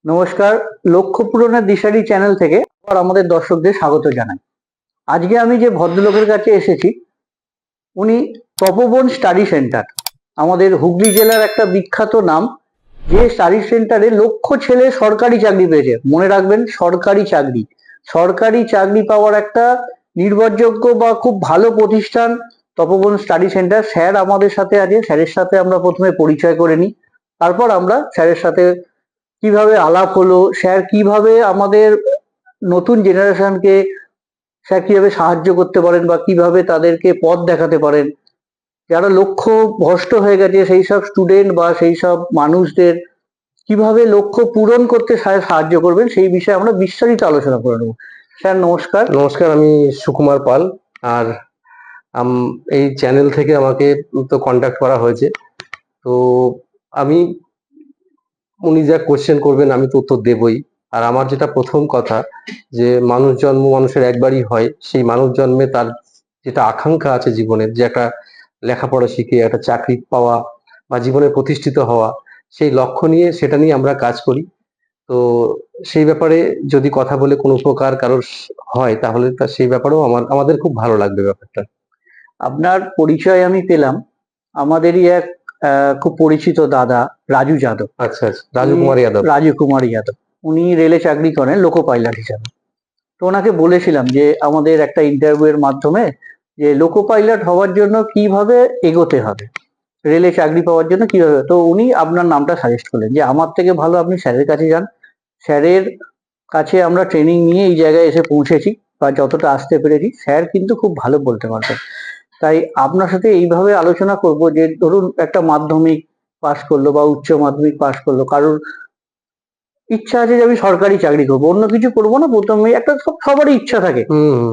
নমস্কার। লক্ষ্য পূরণের দিশারি চ্যানেল থেকে আবার আমাদের দর্শকদের স্বাগত জানাই। আজকে আমি যে ভদ্রলোকের কাছে এসেছি, উনি তপবন স্টাডি সেন্টার, আমাদের হুগলি জেলার একটা বিখ্যাত নাম, যে স্টাডি সেন্টারে লক্ষ ছেলে সরকারি চাকরি পেয়েছে। মনে রাখবেন, সরকারি চাকরি। সরকারি চাকরি পাওয়ার একটা নির্ভরযোগ্য বা খুব ভালো প্রতিষ্ঠান তপবন স্টাডি সেন্টার। স্যার আমাদের সাথে আছে, স্যারের সাথে আমরা প্রথমে পরিচয় করে নিই, তারপর আমরা স্যারের সাথে কিভাবে আলাপ হলো, স্যার কিভাবে আমাদের নতুন জেনারেশনকে স্যার কিভাবে সাহায্য করতে পারেন বা কিভাবে তাদেরকে পথ দেখাতে পারেন, যারা লক্ষ্য ভ্রষ্ট হয়ে গেছে সেই সব স্টুডেন্ট বা সেই সব মানুষদের কিভাবে লক্ষ্য পূরণ করতে স্যার সাহায্য করবেন, সেই বিষয়ে আমরা বিস্তারিত আলোচনা করে নেব। স্যার নমস্কার। নমস্কার, আমি সুকুমার পাল। আর এই চ্যানেল থেকে আমাকে তো কন্ট্যাক্ট করা হয়েছে। তো আমি উনি যা কোশ্চেন করবেন আমি তো উত্তর দেবই। আর আমার যেটা প্রথম কথা, যে মানুষ জন্ম মানুষের একবারই হয়, সেই মানুষ জন্মে তার যেটা আকাঙ্ক্ষা আছে জীবনের, যে একটা লেখাপড়া শিখে একটা চাকরি পাওয়া বা জীবনে প্রতিষ্ঠিত হওয়া, সেই লক্ষ্য নিয়ে সেটা নিয়ে আমরা কাজ করি। তো সেই ব্যাপারে যদি কথা বলে কোনো উপকার কারোর হয়, তাহলে সেই ব্যাপারেও আমাদের খুব ভালো লাগবে ব্যাপারটা। আপনার পরিচয় আমি পেলাম আমাদেরই এক খুব পরিচিত দাদা, রাজু যাদব। আচ্ছা আচ্ছা, রাজু কুমার যাদব। রাজু কুমার যাদব, উনি রেলে চাকরি করেন লোকো পাইলট হিসাবে। তো ওনাকে বলেছিলাম যে আমাদের একটা ইন্টারভিউ এর মাধ্যমে যে লোকো পাইলট হওয়ার জন্য কিভাবে এগোতে হবে, রেলে চাকরি পাওয়ার জন্য কিভাবে। তো উনি আপনার নামটা সাজেস্ট করলেন যে আমার থেকে ভালো আপনি স্যারের কাছে যান। স্যারের কাছে আমরা ট্রেনিং নিয়ে এই জায়গায় এসে পৌঁছেছি বা যতটা আসতে পেরেছি, স্যার কিন্তু খুব ভালো বলতে পারবেন। তাই আপনার সাথে এইভাবে আলোচনা করব যে ধরুন একটা মাধ্যমিক পাশ করলো বা উচ্চ মাধ্যমিক পাশ করলো, কারোর ইচ্ছা আছে যে আমি সরকারি চাকরি করবো, অন্য কিছু করবো না। প্রথমে একটা সবারই ইচ্ছা থাকে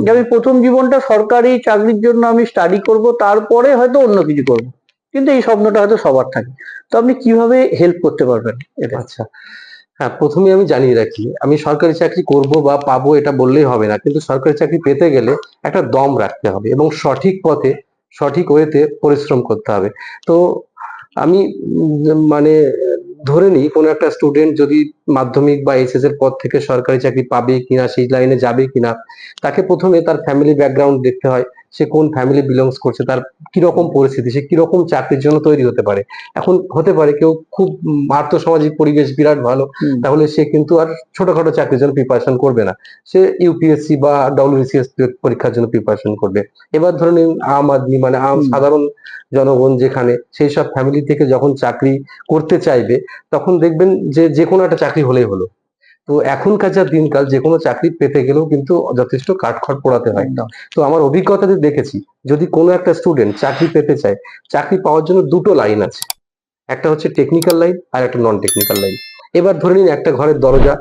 যে আমি প্রথম জীবনটা সরকারি চাকরির জন্য আমি স্টাডি করব, তারপরে হয়তো অন্য কিছু করব, কিন্তু এই স্বপ্নটা হয়তো সবার থাকে। তো আপনি কিভাবে হেল্প করতে পারবেন এটা? আচ্ছা, হ্যাঁ, প্রথমে আমি জানিয়ে রাখি, আমি সরকারি চাকরি করব বা পাবো এটা বললেই হবে না, কিন্তু সরকারি চাকরি পেতে গেলে একটা দম রাখতে হবে এবং সঠিক পথে সঠিক ওয়েতে পরিশ্রম করতে হবে। তো আমি মানে ধরে নিই, কোনো একটা স্টুডেন্ট যদি মাধ্যমিক বা এইচএস এর পর থেকে সরকারি চাকরি পাবে কিনা, সেই লাইনে যাবে কিনা, তাকে প্রথমে তার ফ্যামিলি ব্যাকগ্রাউন্ড দেখতে হয়। সে কোন ফ্যামিলি বিলংস করছে, তার কিরকম পরিস্থিতি, সে কিরকম চাকরির জন্য তৈরি হতে পারে। এখন হতে পারে কেউ খুব আর্থসামাজিক পরিবেশ বিরাট ভালো, তাহলে সে কিন্তু আর ছোটখাটো চাকরির জন্য প্রিপারেশন করবে না, সে ইউপিএসসি বা ডব্লিউবিসিএস পরীক্ষার জন্য প্রিপারেশন করবে। এবার ধরে নিন আম আদমি, মানে সাধারণ জনগণ যেখানে, সেই সব ফ্যামিলি থেকে যখন চাকরি করতে চাইবে, তখন দেখবেন যে যে কোনো একটা চাকরি হলেই হলো। তো এখনকার যা দিনকাল, যে কোনো চাকরি পেতে গেলেও কিন্তু যথেষ্ট কাঠখড় পোড়াতে হয়। তো আমার অভিজ্ঞতাতে দেখেছি, যদি কোনো একটা স্টুডেন্ট চাকরি পেতে চায়, চাকরি পাওয়ার জন্য দুটো লাইন আছে, একটা হচ্ছে টেকনিক্যাল লাইন আর একটা নন টেকনিক্যাল লাইন। এবার ধরে নিন একটা ঘরের দরজা,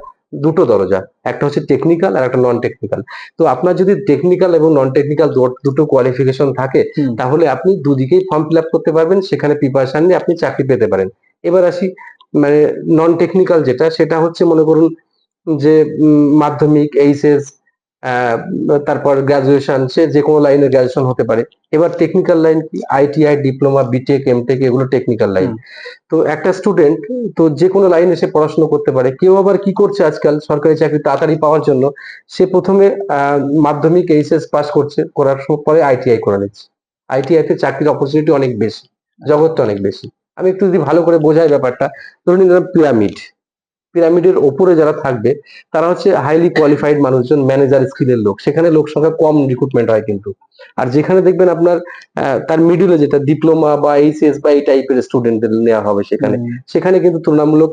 দুটো দরজা, একটা হচ্ছে টেকনিক্যাল আর একটা নন টেকনিক্যাল। তো আপনার যদি টেকনিক্যাল এবং নন টেকনিক্যাল দুটো কোয়ালিফিকেশন থাকে, তাহলে আপনি দুদিকেই ফর্ম ফিল আপ করতে পারবেন, সেখানে প্রিপারেশন নিয়ে আপনি চাকরি পেতে পারেন। এবার আসি, মানে নন টেকনিক্যাল যেটা, সেটা হচ্ছে মনে করুন যে মাধ্যমিক, এইচএস, তারপর গ্রাজুয়েশন, সে যে কোনো লাইনে গ্রাজুয়েশন হতে পারে। এবার টেকনিক্যাল লাইন কি, আইটিআই, ডিপ্লোমা, বিটেক, এমটেক, এগুলো টেকনিক্যাল লাইন। তো একটা স্টুডেন্ট তো যে কোনো লাইনে সে পড়াশোনা করতে পারে। কেউ আবার কি করছে আজকাল সরকারি চাকরি তাড়াতাড়ি পাওয়ার জন্য, সে প্রথমে মাধ্যমিক, এইচএস পাস করছে, করার পরে আইটিআই করে নিচ্ছে। আইটিআই তে চাকরির অপরচুনিটি অনেক বেশি, জগৎটা অনেক বেশি। আমি একটু যদি ভালো করে বোঝাই ব্যাপারটা, ধরুন পিরামিড, পিরামিডের ওপরে যারা থাকবে তারা হচ্ছে হাইলি কোয়ালিফাইড মানুষজন, ম্যানেজার স্কিলের লোক, সেখানে লোক সংখ্যা কম রিক্রুটমেন্ট হয় কিন্তু। আর যেখানে দেখবেন আপনার তার মিডলে যেটা ডিপ্লোমা বা এইচএস বা এই টাইপের স্টুডেন্টদের নেওয়া হবে, সেখানে সেখানে কিন্তু তুলনামূলক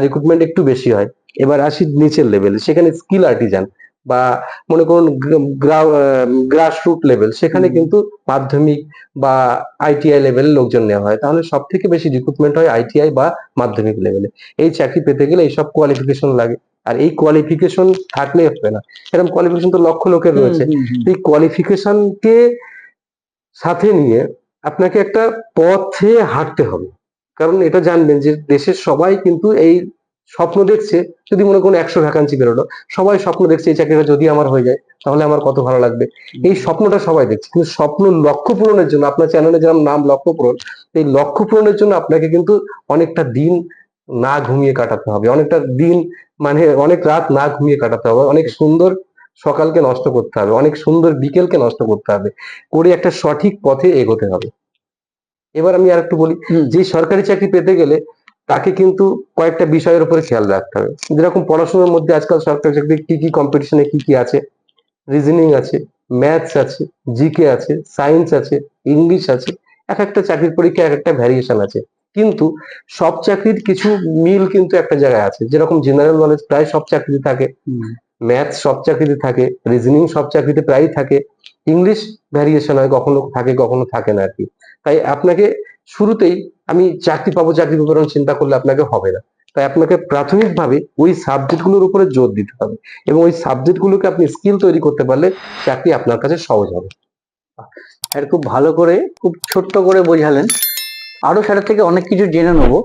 রিক্রুটমেন্ট একটু বেশি হয়। এবার আসি নিচের লেভেলে, সেখানে স্কিল আর্টিজান বা মনে করুন গ্রাসরুট লেভেল, সেখানে কিন্তু মাধ্যমিক বা আইটিআই লেভেলের লোকজন নেওয়া হয়। তাহলে সব থেকে বেশি রিক্রুটমেন্ট হয় আইটিআই বা মাধ্যমিক লেভেলে। এই চাকরি পেতে গেলে এইসব কোয়ালিফিকেশন লাগে, আর এই কোয়ালিফিকেশন থাকলে হবে না, এরকম কোয়ালিফিকেশন তো লক্ষ লোকের রয়েছে। এই কোয়ালিফিকেশনকে সাথে নিয়ে আপনাকে একটা পথে হাঁটতে হবে। কারণ এটা জানবেন যে দেশের সবাই কিন্তু এই স্বপ্ন দেখছে, যদি মনে করুন 100 ভ্যাকান্সি বেরোলো, সবাই স্বপ্ন দেখছে এই চাকরিটা যদি আমার হয়ে যায় তাহলে আমার কত ভালো লাগবে। এই স্বপ্নটা সবাই দেখছে, কিন্তু স্বপ্ন লক্ষ্য পূরণের জন্য, আপনার চ্যানেলে যেমন নাম লক্ষ্য পূরণ, এই লক্ষ্য পূরণের জন্য আপনাকে কিন্তু অনেকটা দিন না ঘুমিয়ে কাটাতে হবে, অনেকটা দিন মানে অনেক রাত না ঘুমিয়ে কাটাতে হবে, অনেক সুন্দর সকালকে নষ্ট করতে হবে, অনেক সুন্দর বিকেলকে নষ্ট করতে হবে, করে একটা সঠিক পথে এগোতে হবে। এবার আমি আর একটু বলি, যে সরকারি চাকরি পেতে গেলে তাকে কিন্তু কয়েকটা বিষয়ের উপরে খেয়াল রাখতে হবে। যেরকম পড়াশোনার মধ্যে আজকাল সরকারি চাকরি কি কি কম্পিটিশনে কি কি আছে, রিজনিং আছে, ম্যাথস আছে, জিকে আছে, সায়েন্স আছে, ইংলিশ আছে। এক একটা চাকরির পরীক্ষা এক একটা ভ্যারিয়েশন আছে, কিন্তু সব চাকরির কিছু মিল কিন্তু একটা জায়গায় আছে। যেরকম জেনারেল নলেজ প্রায় সব চাকরিতে থাকে, ম্যাথস সব চাকরিতে থাকে, রিজনিং সব চাকরিতে প্রায়ই থাকে, ইংলিশ ভ্যারিয়েশন হয়, কখনো থাকে কখনো থাকে না আর কি। তাই আপনাকে শুরুতেই আমি চাকরি পাবো চাকরি পাবো এরকম চিন্তা করলে আপনাকে হবে না। তাই আপনাকে প্রাথমিকভাবে ওই সাবজেক্ট গুলোর উপরে জোর দিতে হবে, এবং ওই সাবজেক্ট গুলোকে আপনি স্কিল তৈরি করতে পারলে চাকরি আপনার কাছে সহজ হবে। আর খুব ভালো করে খুব ছোট্ট করে বোঝালেন। আরো সেটা থেকে অনেক কিছু জেনে নেবো।